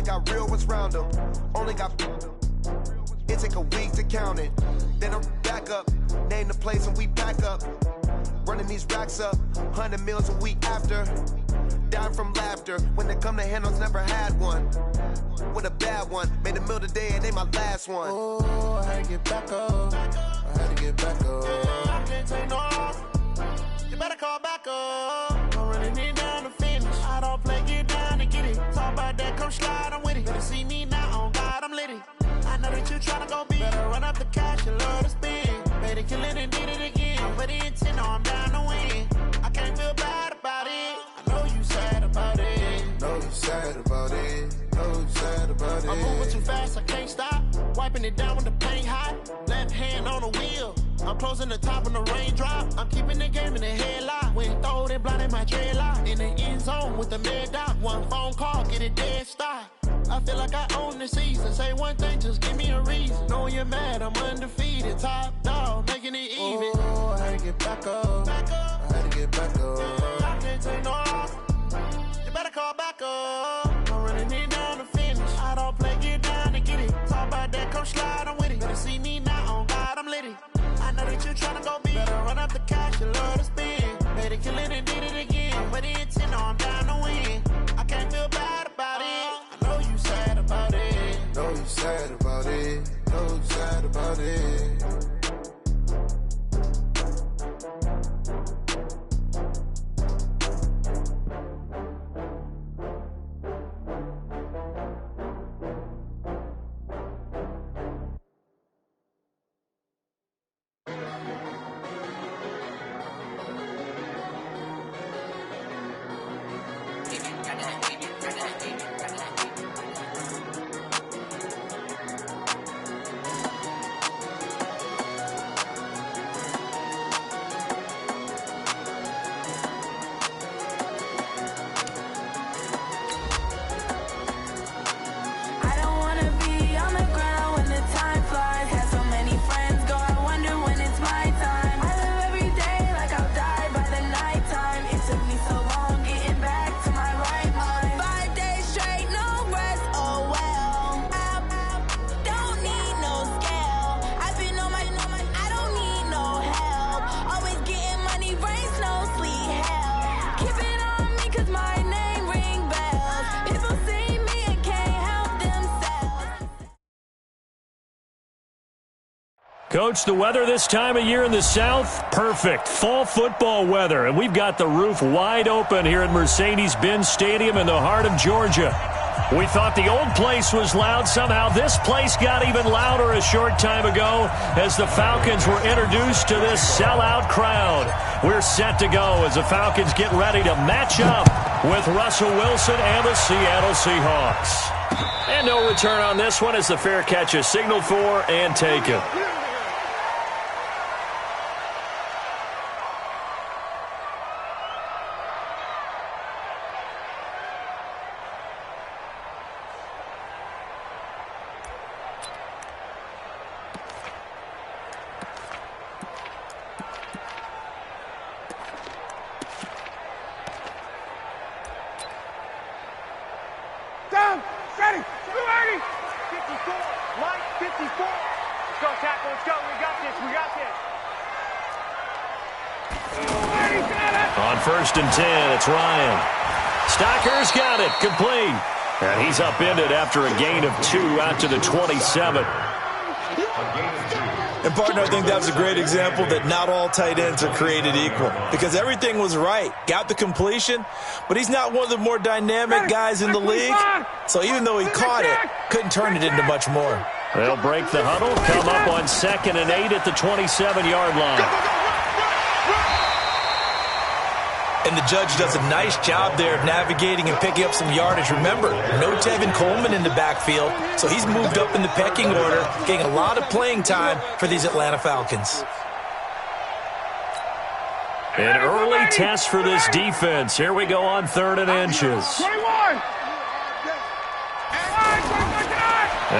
Only got real ones round them. Only got... It take a week to count it. Then I'm back up. Name the place and we pack up. Running these racks up. 100 meals a week after. Dying from laughter. When they come to handles, never had one. With a bad one. Made a meal today and they my last one. Oh, I had to get back up. I had to get back up. I can't take no off. You better call back up. I'm running it down to finish. I don't play, get down to get it. Talk about that, come slide, I'm with it. Better see me now, on God, I'm litty. I know that you tryna go big. Better run up the cash, you love to spend. Better kill it and did it again. I put it in 10, no, I'm down to win. I can't feel bad about it. I know you sad about it. Know you sad about it. Know you sad about it. I'm moving too fast, I can't stop. Wiping it down with the paint hot. Left hand on the wheel. I'm closing the top when the raindrop. I'm keeping the game in the headlock. When throw it, blinding my dreadlock. In the end zone with the mid dot. One phone call, get it dead stop. I feel like I own the season. Say one thing, just give me a reason. Knowing you're mad, I'm undefeated. Top dog, making it even. Oh, I had to get back up. I had to get back up. I can't take no off. You better call back up. I'm running it down to finish. I don't play, get down to get it. Talk about that, come slide, I'm with it. Better see me now, on God, I'm litty. I know that you tryna go big. Better run up the cash, you love to spend. Better kill it and did it again. But it's 10, no, I'm down to win. I can't feel bad about it. I know you sad about it. Know you sad about it. Know you sad about it. Coach, the weather this time of year in the South, perfect. Fall football weather, and we've got the roof wide open here at Mercedes-Benz Stadium in the heart of Georgia. We thought the old place was loud. Somehow this place got even louder a short time ago as the Falcons were introduced to this sellout crowd. We're set to go as the Falcons get ready to match up with Russell Wilson and the Seattle Seahawks. And no return on this one as the fair catch is signaled for and taken. On 1st and 10, it's Ryan. Stocker's got it, complete. And he's upended after a gain of 2 out to the 27. And, partner, I think that was a great example that not all tight ends are created equal because everything was right. Got the completion, but he's not one of the more dynamic guys in the league. So even though he caught it, couldn't turn it into much more. They'll break the huddle, come up on 2nd and 8 at the 27-yard line. And the judge does a nice job there of navigating and picking up some yardage. Remember, no Tevin Coleman in the backfield, so he's moved up in the pecking order, getting a lot of playing time for these Atlanta Falcons. An early test for this defense. Here we go on 3rd and inches. 21!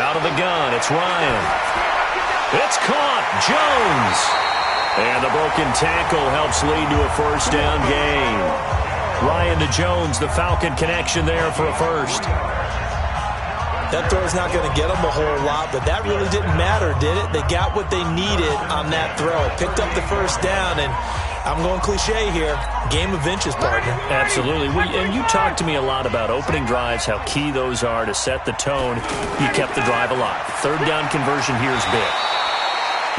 Out of the gun, it's Ryan. It's caught, Jones. And the broken tackle helps lead to a 1st down gain. Ryan to Jones, the Falcon connection there for a 1st. That throw's not going to get them a whole lot, but that really didn't matter, did it? They got what they needed on that throw. Picked up the first down, and I'm going cliche here. Game of inches, partner. Absolutely. And you talked to me a lot about opening drives, how key those are to set the tone. You kept the drive alive. Third down conversion here is big.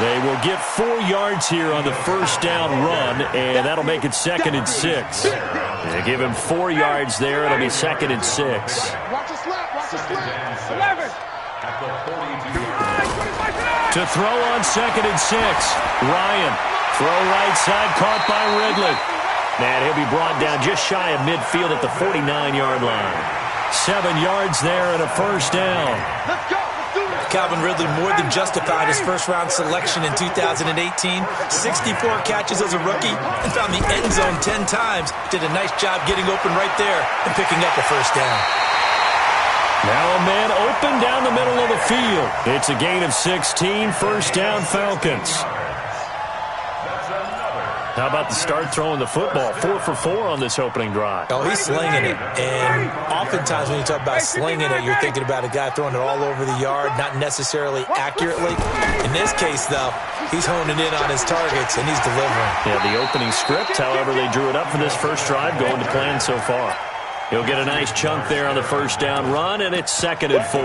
They will get 4 yards here on the first down run, and that'll make it 2nd and 6. They give him 4 yards there. It'll be 2nd and 6. Watch the slap. Watch the slap. 11. To throw on 2nd and 6. Ryan. Throw right side, caught by Ridley. And he'll be brought down just shy of midfield at the 49-yard line. 7 yards there and a first down. Let's go. Let's do it. Calvin Ridley more than justified his first-round selection in 2018. 64 catches as a rookie and found the end zone 10 times. Did a nice job getting open right there and picking up a first down. Now a man open down the middle of the field. It's a gain of 16, first down Falcons. How about the start throwing the football? 4 for 4 on this opening drive. Oh, he's slinging it. And oftentimes when you talk about slinging it, you're thinking about a guy throwing it all over the yard, not necessarily accurately. In this case, though, he's honing in on his targets, and he's delivering. Yeah, the opening script, however, they drew it up for this first drive, going to plan so far. He'll get a nice chunk there on the first down run, and it's 2nd and 4.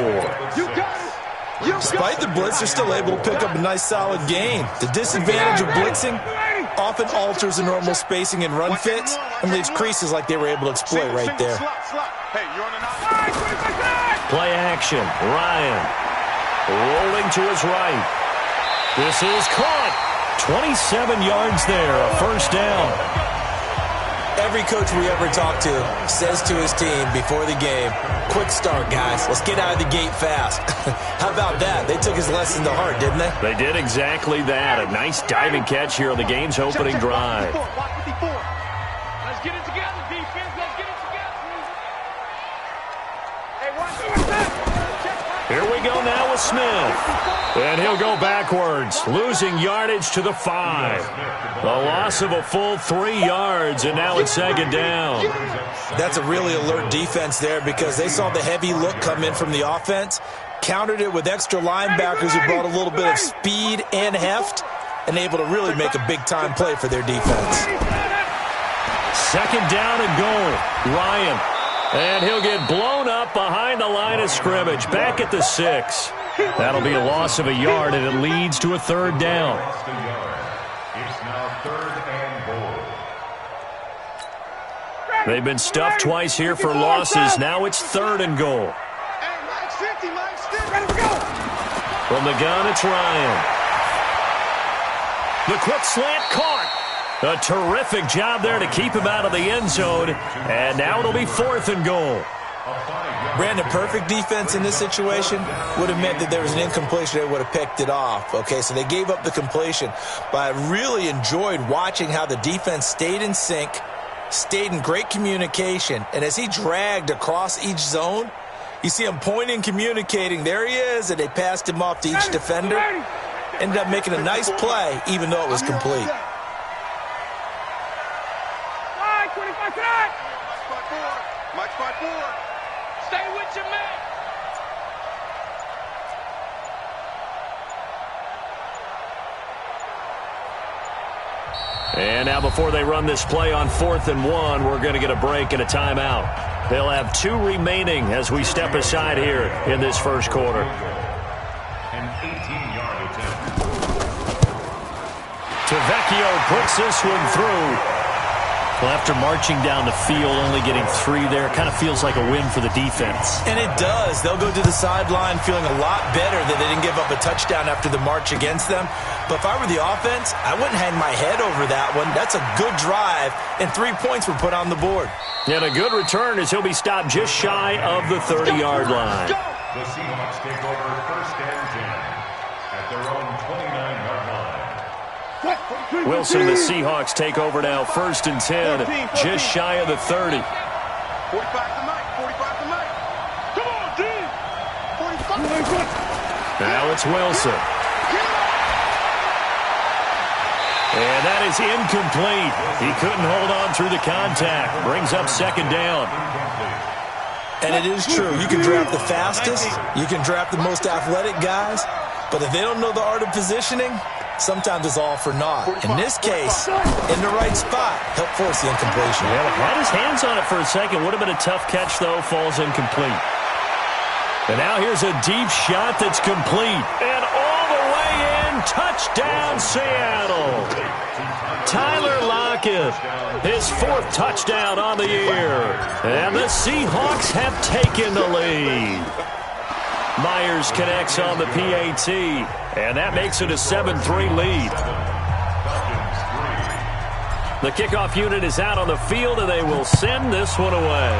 You got it. Despite the blitz, they're still able to pick up a nice, solid gain. The disadvantage of blitzing often alters the normal spacing and run fits and leaves creases like they were able to exploit right there. Play action. Ryan rolling to his right. This is caught. 27 yards there, a first down. Every coach we ever talk to says to his team before the game, quick start, guys. Let's get out of the gate fast. How about that? They took his lesson to heart, didn't they? They did exactly that. A nice diving catch here on the game's opening drive. Let's get it together, defense. Let's get it together. Hey, watch. Here we go now with Smith. And he'll go backwards, losing yardage to the 5. A loss of a full 3 yards, and now it's 2nd down. That's a really alert defense there because they saw the heavy look come in from the offense, countered it with extra linebackers who brought a little bit of speed and heft, and able to really make a big-time play for their defense. 2nd down and goal. Ryan. And he'll get blown up behind the line of scrimmage, back at the 6. That'll be a loss of a yard, and it leads to a 3rd down. It's now 3rd and goal. They've been stuffed twice here for losses. Now it's 3rd and goal. From the gun, it's Ryan. The quick slant caught. A terrific job there to keep him out of the end zone. And now it'll be 4th and goal. Brandon, perfect defense in this situation would have meant that there was an incompletion. They would have picked it off. Okay, so they gave up the completion. But I really enjoyed watching how the defense stayed in sync, stayed in great communication. And as he dragged across each zone, you see him pointing, communicating. There he is, and they passed him off to each defender. Ended up making a nice play, even though it was complete. Mike 5-4. Stay with your man. And now before they run this play on 4th and 1, we're going to get a break and a timeout. They'll have 2 remaining as we step aside here in this first quarter. An 18-yard attempt. Tavecchio puts this one through. Well, after marching down the field, only getting 3 there, kind of feels like a win for the defense. And it does. They'll go to the sideline feeling a lot better that they didn't give up a touchdown after the march against them. But if I were the offense, I wouldn't hang my head over that one. That's a good drive, and 3 points were put on the board. And a good return as he'll be stopped just shy of the 30-yard line. The Seahawks take over 1st and 10 at their own 29-yard line. Wilson and the Seahawks take over now, 1st and 10, just shy of the 30. 45 to Mike. 45 to Mike. Come on, D. 45. Now it's Wilson. And that is incomplete. He couldn't hold on through the contact. Brings up 2nd down. And it is true. You can draft the fastest. You can draft the most athletic guys. But if they don't know the art of positioning, sometimes it's all for naught. In this case, in the right spot, help force the incompletion. Yeah, had his hands on it for a second. Would have been a tough catch, though. Falls incomplete. And now here's a deep shot that's complete. And all the way in. Touchdown, Seattle. Tyler Lockett, his 4th touchdown on the year. And the Seahawks have taken the lead. Myers connects on the PAT, and that makes it a 7-3 lead. The kickoff unit is out on the field, and they will send this one away.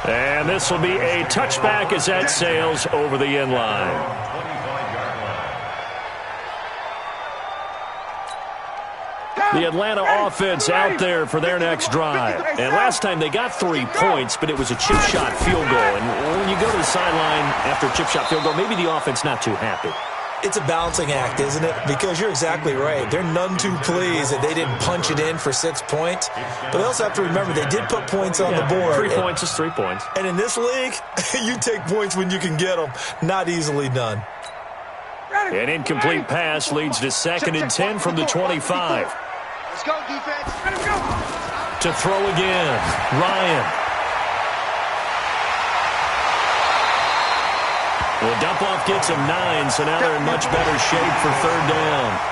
And this will be a touchback as that sails over the end line. The Atlanta offense out there for their next drive. And last time they got 3 points, but it was a chip shot field goal. And when you go to the sideline after a chip shot field goal, maybe the offense not too happy. It's a balancing act, isn't it? Because you're exactly right. They're none too pleased that they didn't punch it in for 6 points. But they also have to remember they did put points on the board. 3 points is 3 points. And in this league, you take points when you can get them. Not easily done. An incomplete pass leads to 2nd and 10 from the 25. Let's go, defense. To throw again, Ryan. Well, dump-off gets him 9, so now they're in much better shape for 3rd down.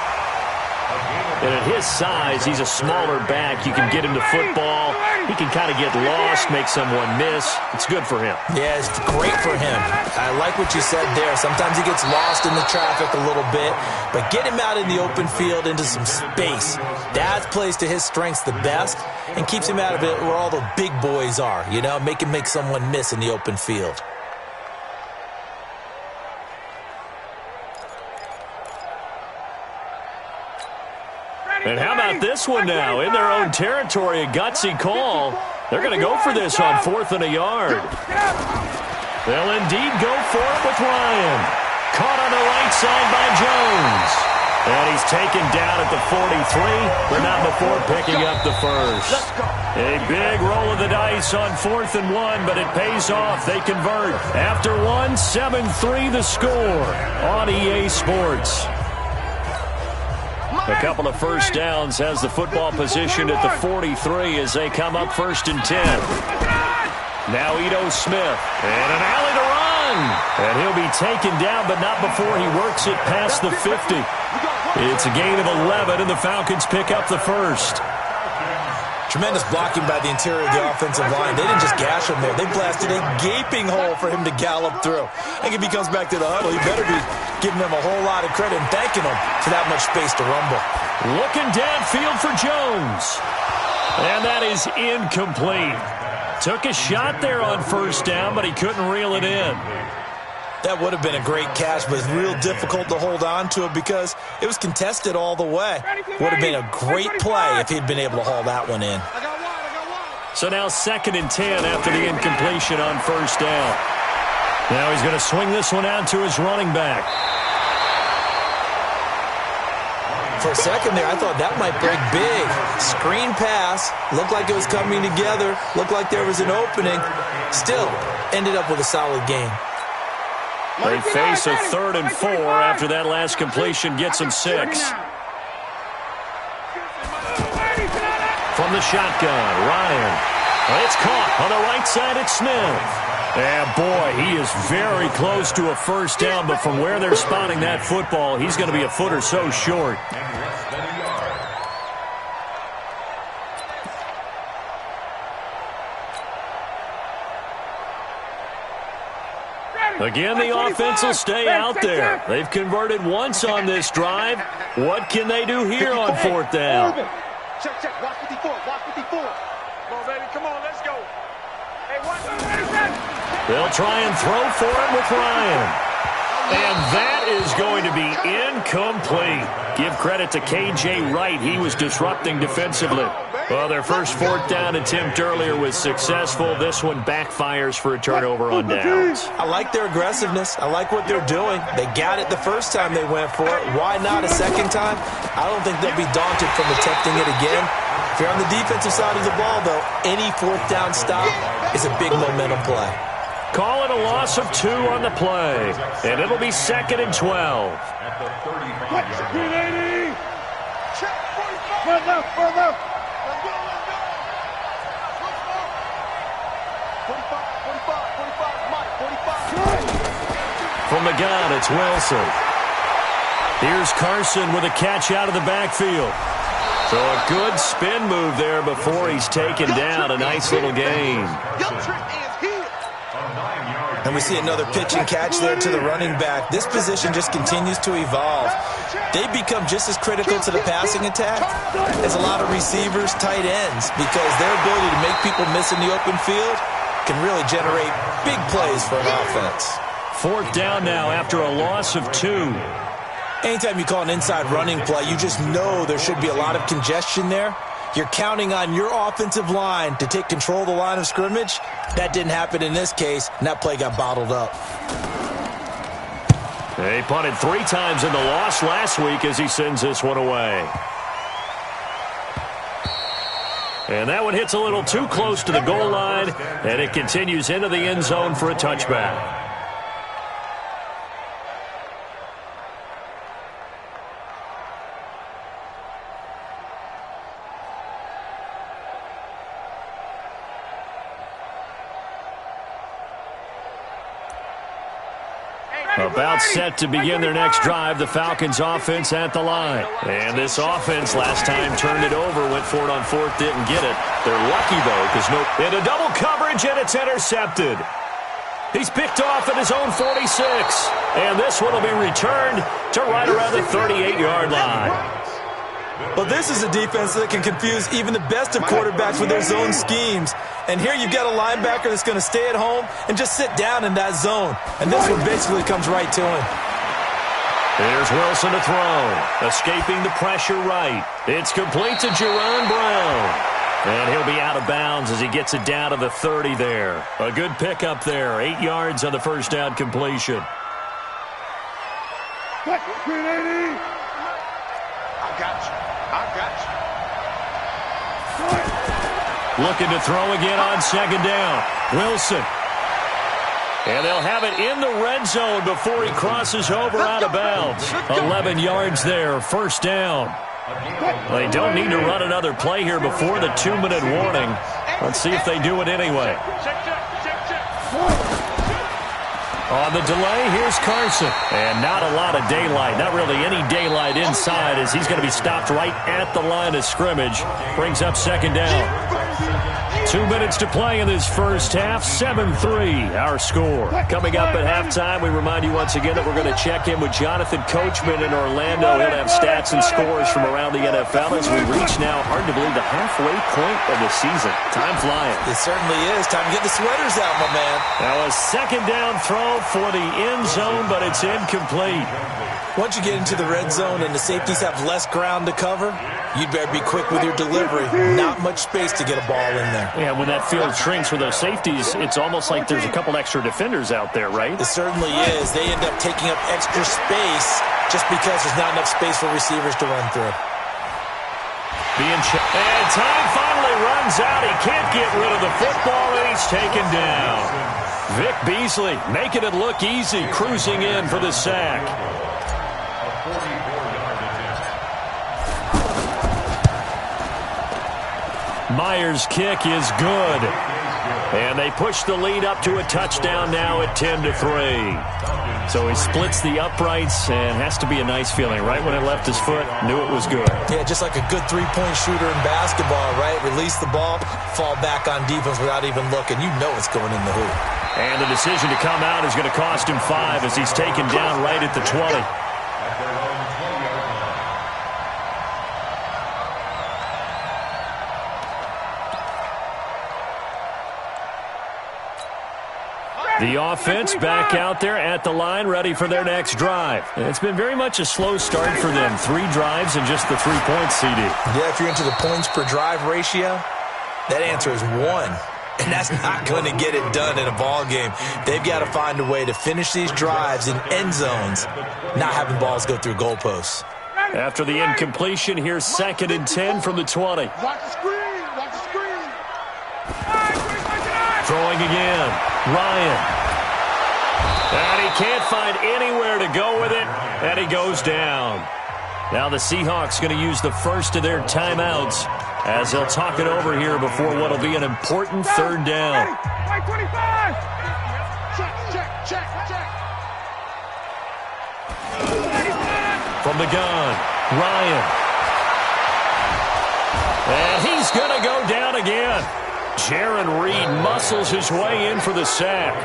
And at his size, he's a smaller back. You can get him to football. He can kind of get lost, make someone miss. It's good for him. Yeah, it's great for him. I like what you said there. Sometimes he gets lost in the traffic a little bit, but get him out in the open field into some space. That plays to his strengths the best and keeps him out of it where all the big boys are, you know, make him make someone miss in the open field. And how about this one now? In their own territory, a gutsy call. They're going to go for this on 4th and a yard. They'll indeed go for it with Ryan. Caught on the right side by Jones. And he's taken down at the 43, but not before picking up the first. A big roll of the dice on 4th and 1, but it pays off. They convert. After 1, 7-3 the score on EA Sports. A couple of first downs has the football positioned at the 43 as they come up 1st and 10. Now Ito Smith, and an alley to run. And he'll be taken down, but not before he works it past the 50. It's a gain of 11, and the Falcons pick up the first. Tremendous blocking by the interior of the offensive line. They didn't just gash him there. They blasted a gaping hole for him to gallop through. I think if he comes back to the huddle, he better be giving them a whole lot of credit and thanking them for that much space to rumble. Looking downfield for Jones. And that is incomplete. Took a shot there on 1st down, but he couldn't reel it in. That would have been a great catch, but it's real difficult to hold on to it because it was contested all the way. Would have been a great play if he'd been able to haul that one in. So now 2nd and 10 after the incompletion on 1st down. Now he's going to swing this one out to his running back. For a second there, I thought that might break big. Screen pass. Looked like it was coming together. Looked like there was an opening. Still, ended up with a solid gain. They face a 3rd and 4 after that last completion gets them 6. From the shotgun, Ryan. It's caught on the right side at Smith. And boy, he is very close to a 1st down, but from where they're spotting that football, he's going to be a foot or so short. Again, the offense will stay out there. They've converted once on this drive. What can they do here on 4th down? Check, check. Watch 54. Watch 54. Come on, baby. Come on. Let's go. Hey, watch. They'll try and throw for it with Ryan. And that is going to be incomplete. Give credit to K.J. Wright. He was disrupting defensively. Well, their first 4th down attempt earlier was successful. This one backfires for a turnover on downs. I like their aggressiveness. I like what they're doing. They got it the first time they went for it. Why not a second time? I don't think they'll be daunted from attempting it again. If you're on the defensive side of the ball, though, any fourth down stop is a big momentum play. Call it a loss of 2 on the play, and it'll be 2nd and 12. At the 35-yard line. From the gun, it's Wilson. Here's Carson with a catch out of the backfield. So a good spin move there before he's taken down. A nice little gain. And we see another pitch and catch there to the running back. This position just continues to evolve. They become just as critical to the passing attack as a lot of receivers, tight ends, because their ability to make people miss in the open field can really generate big plays for an offense. 4th down now after a loss of 2. Anytime you call an inside running play, you just know there should be a lot of congestion there. You're counting on your offensive line to take control of the line of scrimmage. That didn't happen in this case, and that play got bottled up. They punted 3 times in the loss last week as he sends this one away. And that one hits a little too close to the goal line, and it continues into the end zone for a touchback. About set to begin their next drive, the Falcons offense at the line. And this offense last time turned it over, went for it on 4th, didn't get it. They're lucky, though, because into double coverage, and it's intercepted. He's picked off at his own 46. And this one will be returned to right around the 38-yard line. Well, this is a defense that can confuse even the best of quarterbacks with their zone schemes. And here you've got a linebacker that's going to stay at home and just sit down in that zone. And this one basically comes right to him. Here's Wilson to throw. Escaping the pressure right. It's complete to Jerron Brown. And he'll be out of bounds as he gets it down to the 30 there. A good pickup there. 8 yards on the first down completion. I got you. Looking to throw again on 2nd down. Wilson. And they'll have it in the red zone before he crosses over out of bounds. 11 yards there, 1st down. They don't need to run another play here before the 2-minute warning. Let's see if they do it anyway. On the delay, here's Carson. And not a lot of daylight. Not really any daylight inside as he's going to be stopped right at the line of scrimmage. Brings up 2nd down. 2 minutes to play in this first half. 7-3, our score. Coming up at halftime, we remind you once again that we're going to check in with Jonathan Coachman in Orlando. He'll have stats and scores from around the NFL as we reach now, hard to believe, the halfway point of the season. Time flying. It certainly is. Time to get the sweaters out, my man. Now a 2nd down throw for the end zone, but it's incomplete. Once you get into the red zone and the safeties have less ground to cover, you'd better be quick with your delivery. Not much space to get a ball in there. Yeah, when that field shrinks with those safeties, it's almost like there's a couple extra defenders out there, right? It certainly is. They end up taking up extra space just because there's not enough space for receivers to run through. And time finally runs out. He can't get rid of the football, and he's taken down. Vic Beasley making it look easy, cruising in for the sack. Myers' kick is good. And they push the lead up to a touchdown now at 10-3. So he splits the uprights, and has to be a nice feeling. Right when it left his foot, knew it was good. Yeah, just like a good three-point shooter in basketball, right? Release the ball, fall back on defense without even looking. You know it's going in the hoop. And the decision to come out is going to cost him 5 as he's taken down right at the 20. The offense back out there at the line, ready for their next drive. It's been very much a slow start for them. 3 drives and just the 3 points, CD. Yeah, if you're into the points per drive ratio, that answer is 1. And that's not going to get it done in a ball game. They've got to find a way to finish these drives in end zones, not having balls go through goalposts. After the incompletion, here's 2nd and 10 from the 20. Watch the screen. Watch the screen. Throwing again. Ryan. And he can't find anywhere to go with it, and he goes down. Now the Seahawks going to use the first of their timeouts as they'll talk it over here before what will be an important 3rd down. Right 25. Check. From the gun, Ryan. And he's going to go down again. Jaron Reed muscles his way in for the sack.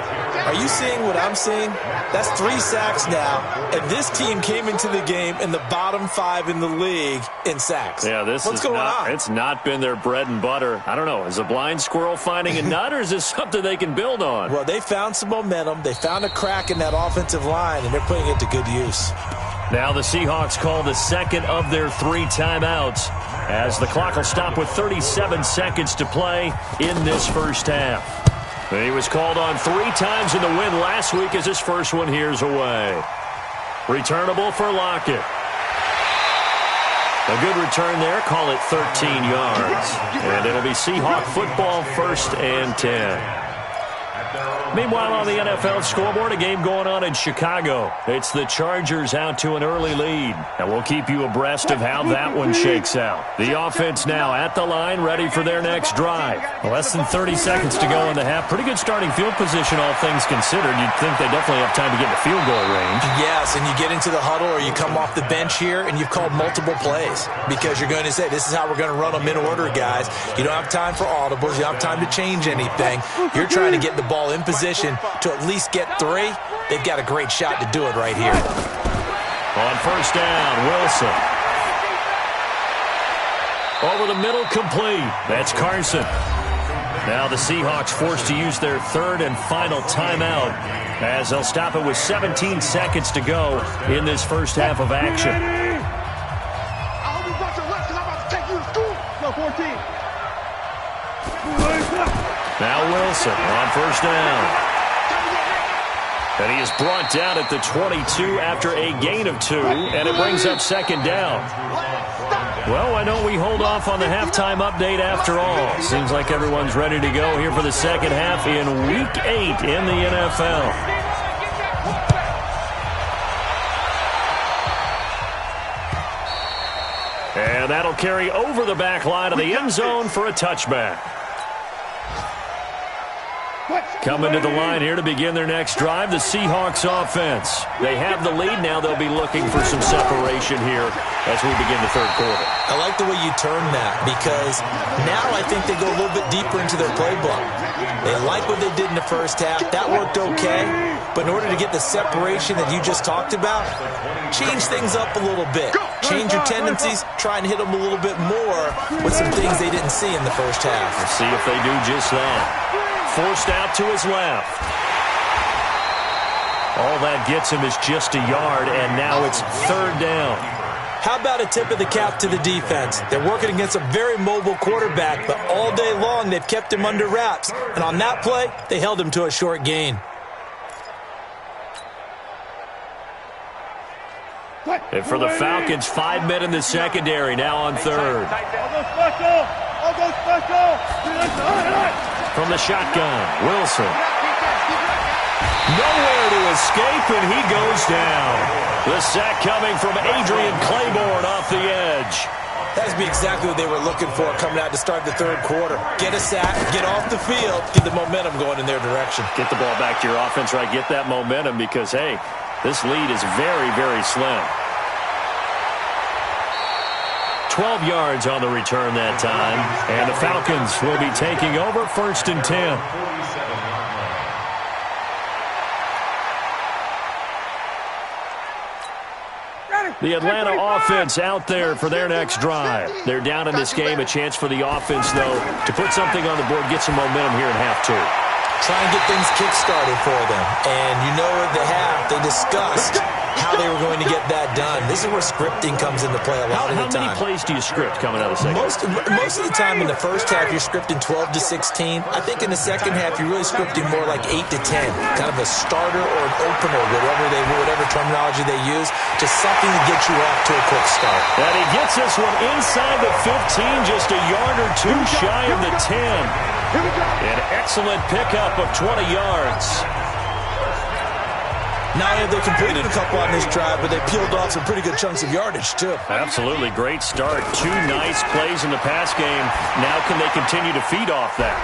Are you seeing what I'm seeing? That's 3 sacks now, and this team came into the game in the bottom 5 in the league in sacks. Yeah, what's going on? It's not been their bread and butter. I don't know. Is a blind squirrel finding a nut, or is this something they can build on? Well, they found some momentum. They found a crack in that offensive line, and they're putting it to good use. Now the Seahawks call the 2nd of their 3 timeouts as the clock will stop with 37 seconds to play in this first half. He was called on 3 times in the win last week as his first one here's away. Returnable for Lockett. A good return there. Call it 13 yards. And it'll be Seahawk football 1st and 10. Meanwhile, on the NFL scoreboard, a game going on in Chicago. It's the Chargers out to an early lead. And we'll keep you abreast of how that one shakes out. The offense now at the line, ready for their next drive. Less than 30 seconds to go in the half. Pretty good starting field position, all things considered. You'd think they definitely have time to get in the field goal range. Yes, and you get into the huddle or you come off the bench here and you've called multiple plays because you're going to say, this is how we're going to run them in order, guys. You don't have time for audibles. You don't have time to change anything. You're trying to get the ball in position to at least get 3. They've got a great shot to do it right here. On 1st down, Wilson. Over the middle, complete. That's Carson. Now the Seahawks forced to use their 3rd and final timeout as they'll stop it with 17 seconds to go in this first half of action. I hope you brought your left because I'm about to take you to school. No, 14. Now Wilson on 1st down. And he is brought down at the 22 after a gain of 2, and it brings up 2nd down. Well, why don't we hold off on the halftime update after all? Seems like everyone's ready to go here for the 2nd half in Week 8 in the NFL. And that'll carry over the back line of the end zone for a touchback. Coming to the line here to begin their next drive, the Seahawks offense. They have the lead. Now they'll be looking for some separation here as we begin the 3rd quarter. I like the way you turn that because now I think they go a little bit deeper into their playbook. They like what they did in the first half. That worked okay. But in order to get the separation that you just talked about, change things up a little bit. Change your tendencies. Try and hit them a little bit more with some things they didn't see in the first half. We'll see if they do just that. Forced out to his left. All that gets him is just a yard, and now it's 3rd down. How about a tip of the cap to the defense? They're working against a very mobile quarterback, but all day long they've kept him under wraps. And on that play, they held him to a short gain. And for the Falcons, 5 men in the secondary, now on 3rd. I'll go special. From the shotgun, Wilson. Nowhere to escape, and he goes down. The sack coming from Adrian Claiborne off the edge. That's exactly what they were looking for coming out to start the 3rd quarter. Get a sack, get off the field, get the momentum going in their direction. Get the ball back to your offense, right? Get that momentum because, hey, this lead is very, very slim. 12 yards on the return that time. And the Falcons will be taking over 1st and 10. The Atlanta offense out there for their next drive. They're down in this game. A chance for the offense, though, to put something on the board, get some momentum here in half 2. Try and get things kick-started for them. And you know at the half, they discussed how they were going to get that done. This is where scripting comes into play a lot of the time. How many plays do you script coming out of the second? Most of the time in the first half, you're scripting 12 to 16. I think in the second half, you're really scripting more like 8 to 10. Kind of a starter or an opener, whatever terminology they use. Just something to get you off to a quick start. And he gets this one inside the 15, just a yard or two shy of the 10. An excellent pickup of 20 yards. Not only have they completed a couple on this drive, but they peeled off some pretty good chunks of yardage, too. Absolutely. Great start. 2 nice plays in the pass game. Now can they continue to feed off that?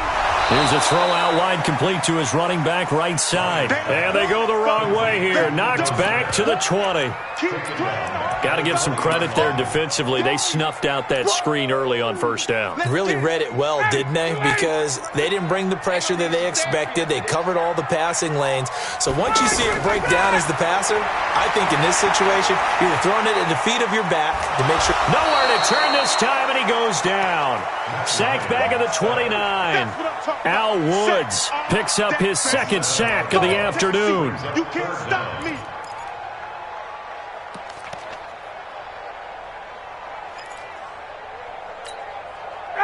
Here's a throw out wide, complete to his running back right side. And they go the wrong way here. Knocked back to the 20. Got to give some credit there defensively. They snuffed out that screen early on first down. Really read it well, didn't they? Because they didn't bring the pressure that they expected. They covered all the passing lanes. So once you see it break down as the passer, I think in this situation, you're throwing it at the feet of your back to make sure. Nowhere to turn this time, and he goes down. Sacked back at the 29. Al Woods picks up his second sack of the afternoon. You can't stop me.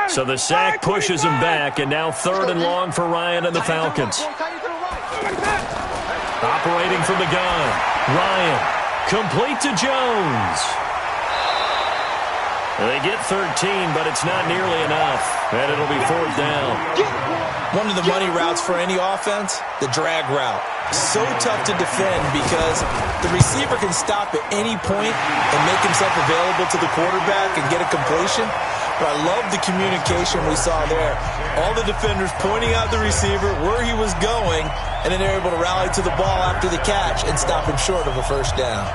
So the sack pushes him back, and now 3rd and long for Ryan and the Falcons. Operating from the gun. Ryan, complete to Jones. They get 13, but it's not nearly enough, and it'll be 4th down. One of the money routes for any offense, the drag route. So tough to defend because the receiver can stop at any point and make himself available to the quarterback and get a completion. But I love the communication we saw there. All the defenders pointing out the receiver, where he was going, and then they're able to rally to the ball after the catch and stop him short of a first down.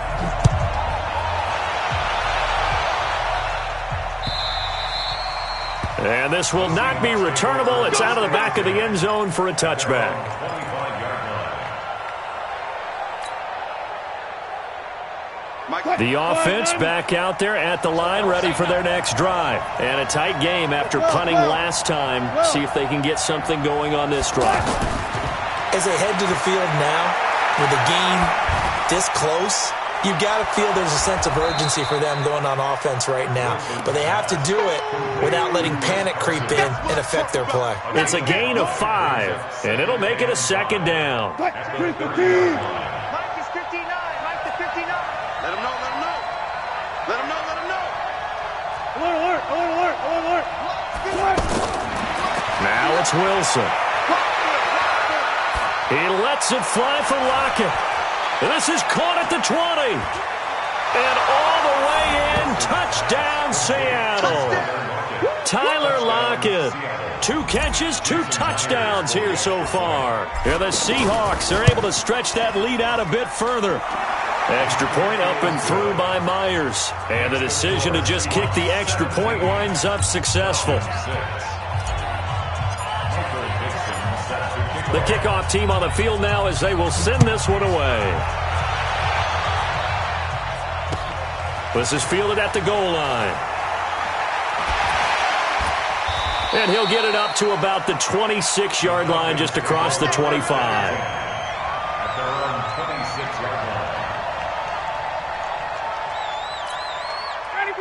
And this will not be returnable. It's out of the back of the end zone for a touchback. The offense back out there at the line, ready for their next drive. And a tight game after punting last time. See if they can get something going on this drive. As they head to the field now, with the game this close, you've got to feel there's a sense of urgency for them going on offense right now. But they have to do it without letting panic creep in and affect their play. It's a gain of 5, and it'll make it a 2nd down. Now it's Wilson. He lets it fly for Lockett. This is caught at the 20. And all the way in, touchdown Seattle. Tyler Lockett. 2 catches, 2 touchdowns here so far. And the Seahawks are able to stretch that lead out a bit further. Extra point up and through by Myers. And the decision to just kick the extra point winds up successful. The kickoff team on the field now as they will send this one away. This is fielded at the goal line. And he'll get it up to about the 26-yard line, just across the 25.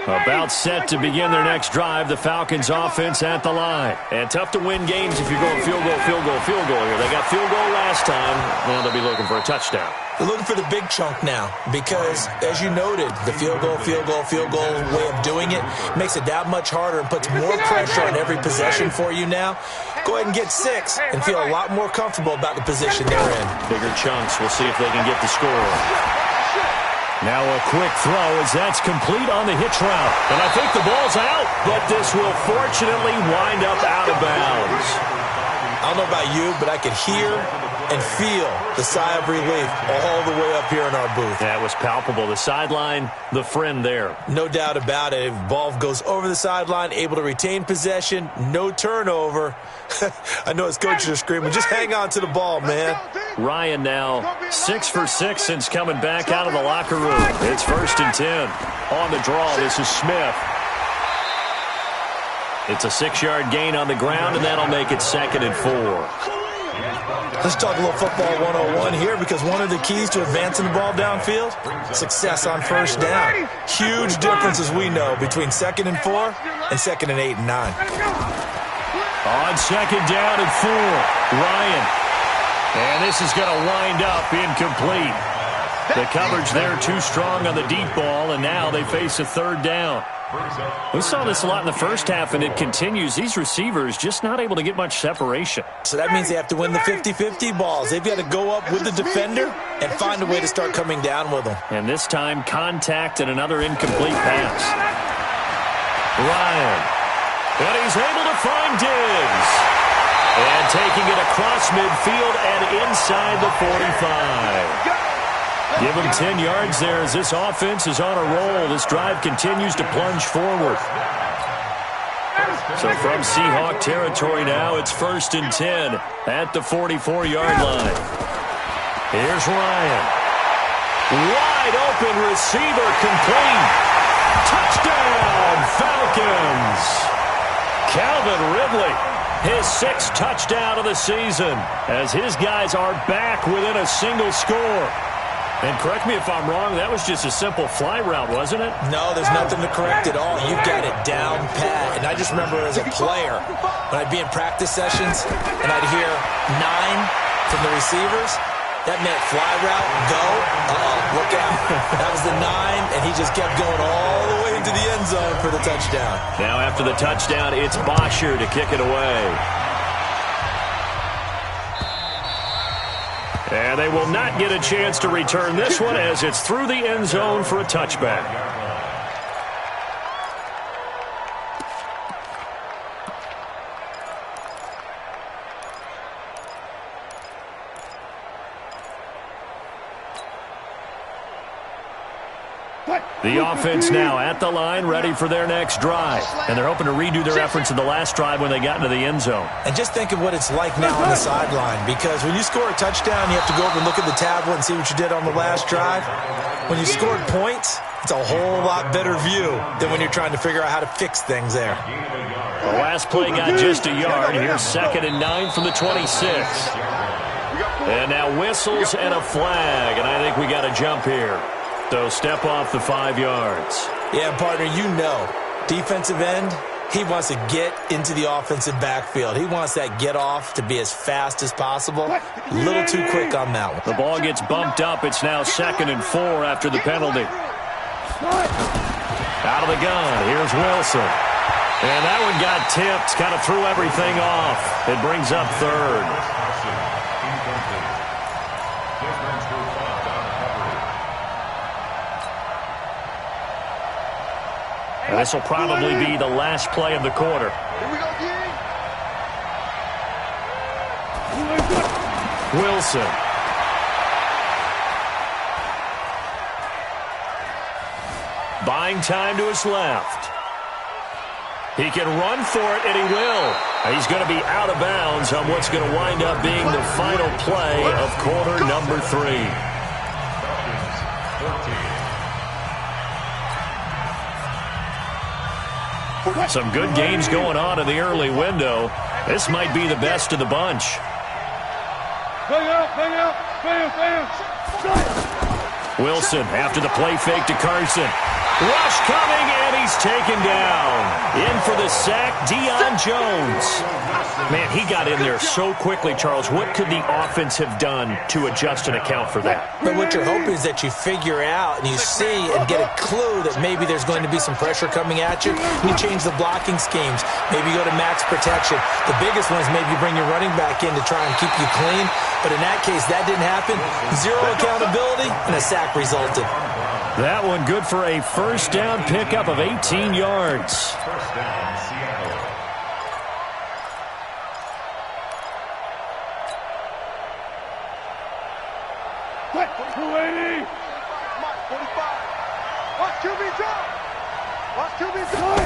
About set to begin their next drive, the Falcons offense at the line. And tough to win games if you're going field goal here. They got field goal last time. Now they'll be looking for a touchdown. They're looking for the big chunk now because, as you noted, the field goal way of doing it makes it that much harder and puts more pressure on every possession for you now. Go ahead and get 6 and feel a lot more comfortable about the position they're in. Bigger chunks. We'll see if they can get the score. Now a quick throw as that's complete on the hitch route. And I think the ball's out, but this will fortunately wind up out of bounds. I don't know about you, but I could hear and feel the sigh of relief all the way up here in our booth. That was palpable. The sideline, the friend there. No doubt about it. Ball goes over the sideline, able to retain possession, no turnover. I know his coaches are screaming, just hang on to the ball, man. Ryan now 6 for 6 since coming back out of the locker room. It's 1st and 10. On the draw, this is Smith. It's a 6-yard gain on the ground, and that'll make it 2nd and 4. Let's talk a little football 101 here, because one of the keys to advancing the ball downfield, success on first down. Huge difference, as we know, between 2nd and 4 and 2nd and 8 and 9. On 2nd down and 4, Ryan. And this is going to wind up incomplete. The coverage there too strong on the deep ball, and now they face a 3rd down. We saw this a lot in the first half, and it continues. These receivers just not able to get much separation. So that means they have to win the 50-50 balls. They've got to go up with the defender and find a way to start coming down with them. And this time, contact and another incomplete pass. Ryan. And he's able to find Diggs. And taking it across midfield and inside the 45. Give him 10 yards there as this offense is on a roll. This drive continues to plunge forward. So from Seahawk territory now, it's 1st and 10 at the 44-yard line. Here's Ryan. Wide open receiver, complete. Touchdown, Falcons. Calvin Ridley, his 6th touchdown of the season, as his guys are back within a single score. And correct me if I'm wrong, that was just a simple fly route, wasn't it? No, there's nothing to correct at all. You've got it down pat. And I just remember as a player, when I'd be in practice sessions and I'd hear 9 from the receivers, that meant fly route, go, look out. That was the 9, and he just kept going all the way into the end zone for the touchdown. Now after the touchdown, it's Bosher to kick it away. And they will not get a chance to return this one as it's through the end zone for a touchback. The offense now at the line, ready for their next drive. And they're hoping to redo their efforts in the last drive when they got into the end zone. And just think of what it's like now on the sideline, because when you score a touchdown, you have to go over and look at the tablet and see what you did on the last drive. When you scored points, it's a whole lot better view than when you're trying to figure out how to fix things there. The last play got just a yard. Here's 2nd and 9 from the 26. And now whistles and a flag, and I think we got a jump here. So step off the 5 yards. Yeah, partner, you know, defensive end, he wants to get into the offensive backfield. He wants that get off to be as fast as possible. A little too quick on that one. The ball gets bumped up. It's now 2nd and 4 after the penalty. Out of the gun. Here's Wilson. And that one got tipped. Kind of threw everything off. It brings up 3rd. And this will probably be the last play of the quarter. Wilson. Buying time to his left. He can run for it, and he will. He's going to be out of bounds on what's going to wind up being the final play of quarter number 3. Some good games going on in the early window. This might be the best of the bunch. Wilson after the play fake to Carson. Rush coming, and he's taken down. In for the sack, Deion Jones. Man, he got in there so quickly, Charles. What could the offense have done to adjust and account for that? But what you're hoping is that you figure out and you see and get a clue that maybe there's going to be some pressure coming at you. You change the blocking schemes. Maybe you go to max protection. The biggest one is maybe you bring your running back in to try and keep you clean. But in that case, that didn't happen. Zero accountability, and a sack resulted. That one good for a first down pickup of 18 yards. First down, Seattle. What? 280. 45. Watch QB drop. Watch QB drop.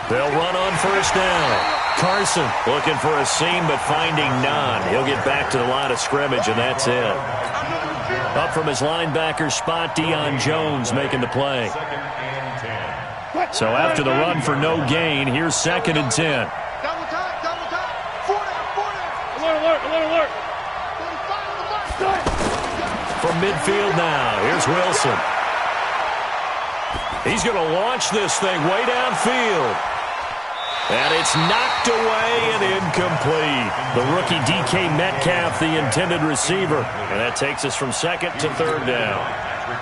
They'll run on first down. Carson looking for a seam, but finding none. He'll get back to the line of scrimmage, and that's it. Up from his linebacker spot, Deion Jones making the play. So after the run for no gain, here's 2nd and 10. Double time. 4 down. From midfield now, here's Wilson. He's going to launch this thing way downfield. And it's knocked away and incomplete. The rookie DK Metcalf, the intended receiver. And that takes us from second to third down.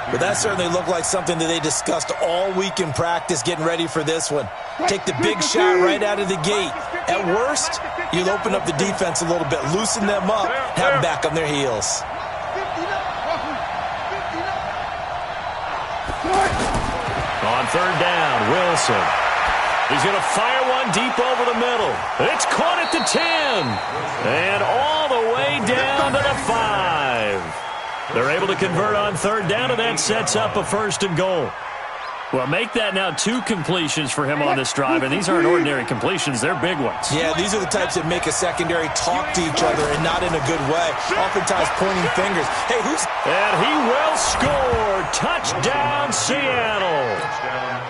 But that certainly looked like something that they discussed all week in practice getting ready for this one. Take the big shot right out of the gate. At worst, you'll open up the defense a little bit, loosen them up, have them back on their heels. On third down, Wilson. He's going to fire one deep over the middle. It's caught at the 10. And all the way down to the 5. They're able to convert on third down, and that sets up a first and goal. Well, make that now 2 completions for him on this drive, and these aren't ordinary completions. They're big ones. Yeah, these are the types that make a secondary talk to each other and not in a good way. Oftentimes pointing fingers. Hey, who's... And he will score. Touchdown, Seattle.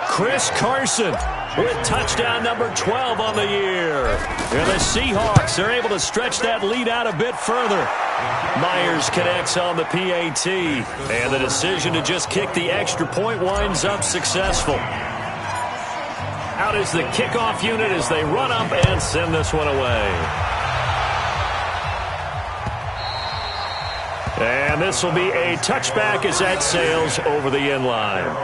Chris Carson with touchdown number 12 on the year. And the Seahawks are able to stretch that lead out a bit further. Myers connects on the PAT. And the decision to just kick the extra point winds up successful. Out is the kickoff unit as they run up and send this one away. And this will be a touchback as that sails over the end line.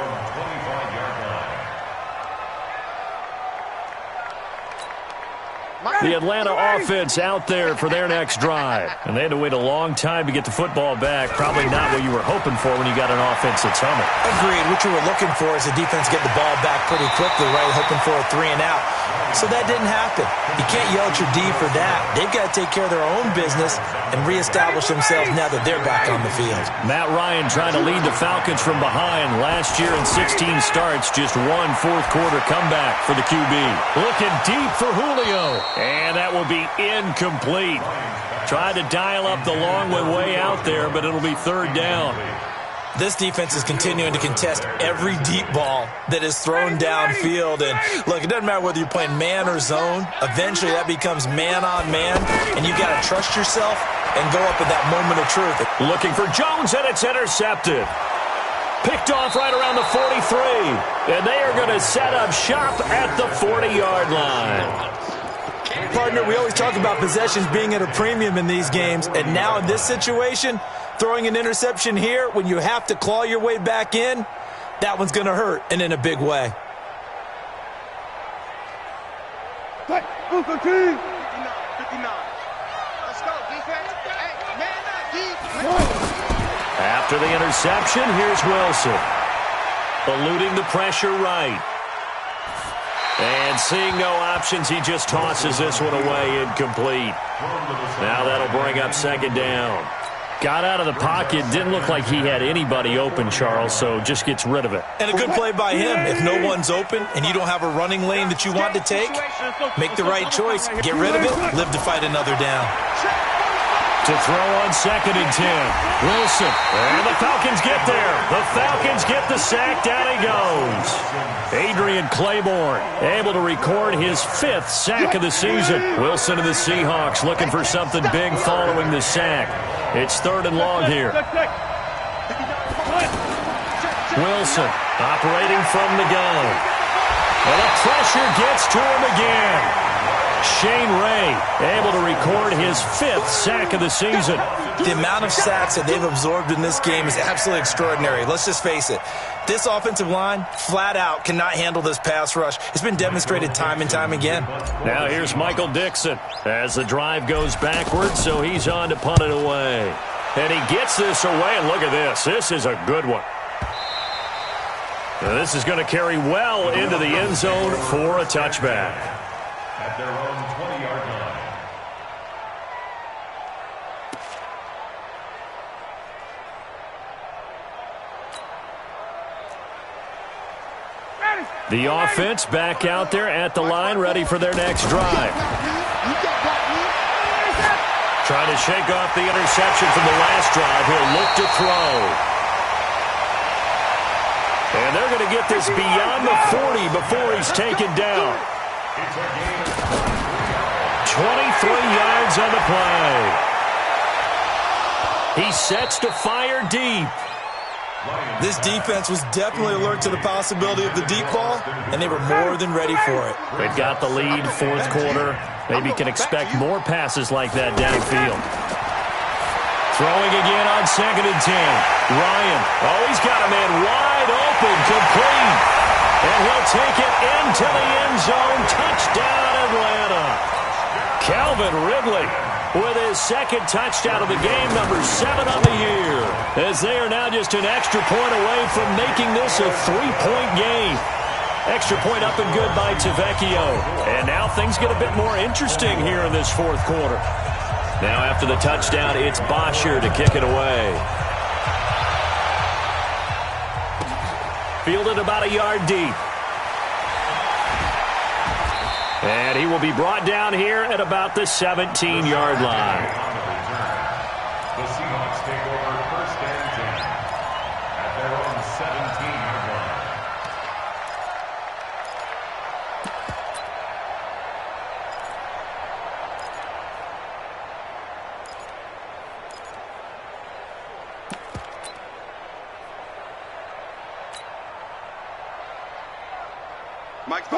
The Atlanta offense out there for their next drive. And they had to wait a long time to get the football back. Probably not what you were hoping for when you got an offense that's humming. Agreed. What you were looking for is the defense get the ball back pretty quickly, right? Hoping for a 3 and out. So that didn't happen. You can't yell at your D for that. They've got to take care of their own business and reestablish themselves now that they're back on the field. Matt Ryan trying to lead the Falcons from behind. Last year in 16 starts, just 1 fourth-quarter comeback for the QB. Looking deep for Julio. And that will be incomplete. Tried to dial up the long one way out there, but it'll be third down. This defense is continuing to contest every deep ball that is thrown downfield. And, look, it doesn't matter whether you're playing man or zone. Eventually, that becomes man-on-man, and you've got to trust yourself and go up at that moment of truth. Looking for Jones, and it's intercepted. Picked off right around the 43. And they are going to set up shop at the 40-yard line. Partner, we always talk about possessions being at a premium in these games, and now in this situation, throwing an interception here when you have to claw your way back in, that one's going to hurt, and in a big way. After the interception, here's Wilson. Eluding the pressure right. And seeing no options, he just tosses this one away incomplete. Now that'll bring up second down. Got out of the pocket. Didn't look like he had anybody open, Charles, so just gets rid of it. And a good play by him. If no one's open and you don't have a running lane that you want to take, make the right choice. Get rid of it. Live to fight another down. To throw on second and 10. Wilson. And the Falcons get there. The Falcons get the sack. Down he goes. Adrian Claiborne able to record his 5th sack of the season. Wilson and the Seahawks looking for something big following the sack. It's third and long here. Wilson operating from the gun. And the pressure gets to him again. Shane Ray able to record his 5th sack of the season. The amount of sacks that they've absorbed in this game is absolutely extraordinary. Let's just face it. This offensive line, flat out, cannot handle this pass rush. It's been demonstrated time and time again. Now here's Michael Dixon as the drive goes backwards, so he's on to punt it away. And he gets this away, and look at this. This is a good one. Now this is going to carry well into the end zone for a touchback. At their own 20-yard line. The offense back out there at the line, ready for their next drive. Trying to shake off the interception from the last drive. He'll look to throw. And they're going to get this beyond the 40 before he's taken down. 23 yards on the play. He sets to fire deep. This defense was definitely alert to the possibility of the deep ball, and they were more than ready for it. They've got the lead, fourth quarter. Maybe can expect more passes like that downfield. Throwing again on 2nd and 10. Ryan. Oh, he's got a man wide open, complete. And he'll take it into the end zone. Touchdown, Atlanta. Calvin Ridley with his second touchdown of the game, number 7 on the year. As they are now just an extra point away from making this a 3-point game. Extra point up and good by Tavecchio. And now things get a bit more interesting here in this fourth quarter. Now after the touchdown, it's Bosher to kick it away. Fielded about a yard deep. And he will be brought down here at about the 17-yard line. The Seahawks take over 1st and 10 at their own 17-yard line.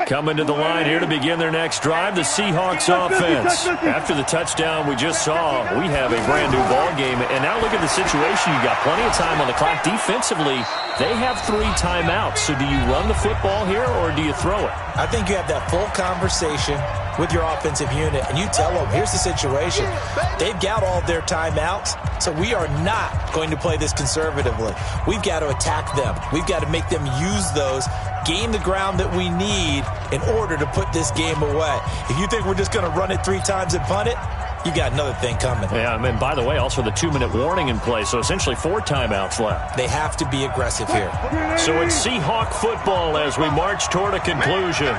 Coming to the line here to begin their next drive, the Seahawks offense. After the touchdown we just saw, we have a brand-new ball game. And now look at the situation. You got plenty of time on the clock. Defensively, they have 3 timeouts. So do you run the football here or do you throw it? I think you have that full conversation with your offensive unit, and you tell them, here's the situation. They've got all their timeouts, so we are not going to play this conservatively. We've got to attack them. We've got to make them use those, gain the ground that we need in order to put this game away. If you think we're just going to run it 3 times and punt it, you got another thing coming. Yeah, and by the way, also the 2-minute warning in play, so essentially 4 timeouts left. They have to be aggressive here. So it's Seahawk football as we march toward a conclusion.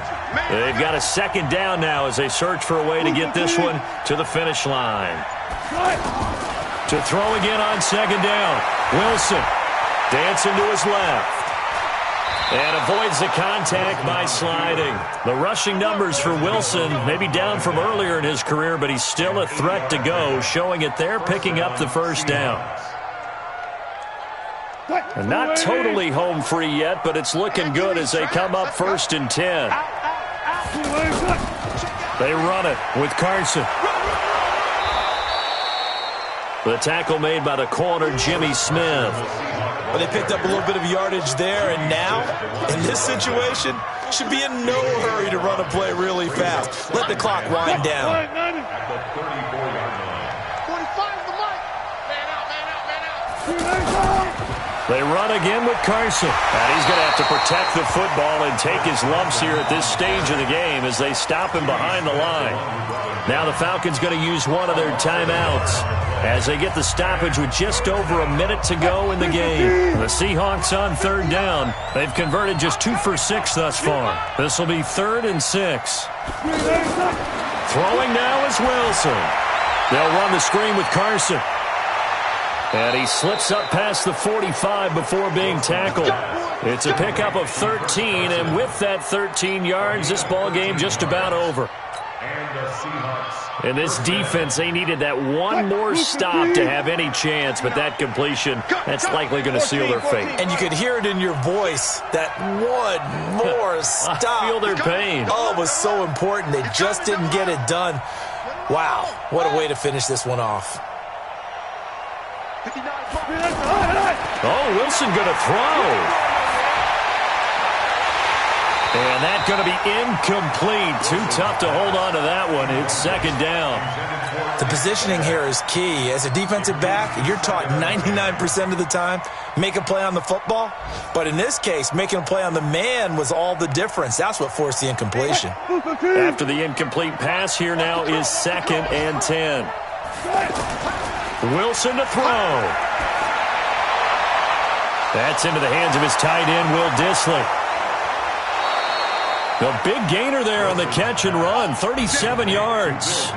They've got a 2nd down now as they search for a way to get this one to the finish line. To throw again on 2nd down. Wilson dancing to his left. And avoids the contact by sliding. The rushing numbers for Wilson maybe down from earlier in his career, but he's still a threat to go, showing it there, picking up the 1st down. And not totally home free yet, but it's looking good as they come up 1st and 10. They run it with Carson. The tackle made by the corner, Jimmy Smith. Well, they picked up a little bit of yardage there, and now, in this situation, should be in no hurry to run a play really fast. Let the clock wind down. At the 34-yard line. 45 the mark. Man out. They run again with Carson. And he's going to have to protect the football and take his lumps here at this stage of the game as they stop him behind the line. Now the Falcons going to use one of their timeouts as they get the stoppage with just over a minute to go in the game. The Seahawks on 3rd down. They've converted just 2 for 6 thus far. This will be 3rd and 6. Throwing now is Wilson. They'll run the screen with Carson. And he slips up past the 45 before being tackled. It's a pickup of 13, and with that 13 yards, this ball game just about over. And the Seahawks. In this defense, they needed that one more stop to have any chance, but that completion, that's likely going to seal their fate. And you could hear it in your voice, that one more stop. I feel their pain. Oh, it was so important. They just didn't get it done. Wow, what a way to finish this one off. Oh, Wilson going to throw. And that's going to be incomplete. Too tough to hold on to that one. It's 2nd down. The positioning here is key. As a defensive back, you're taught 99% of the time, make a play on the football. But in this case, making a play on the man was all the difference. That's what forced the incompletion. After the incomplete pass, here now is 2nd and 10. Wilson to throw. That's into the hands of his tight end, Will Dissly. The big gainer there on the catch and run, 37 yards. A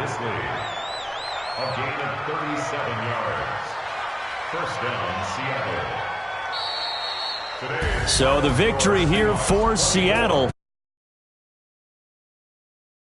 gain of 37 yards. 1st down, Seattle. So the victory here for Seattle.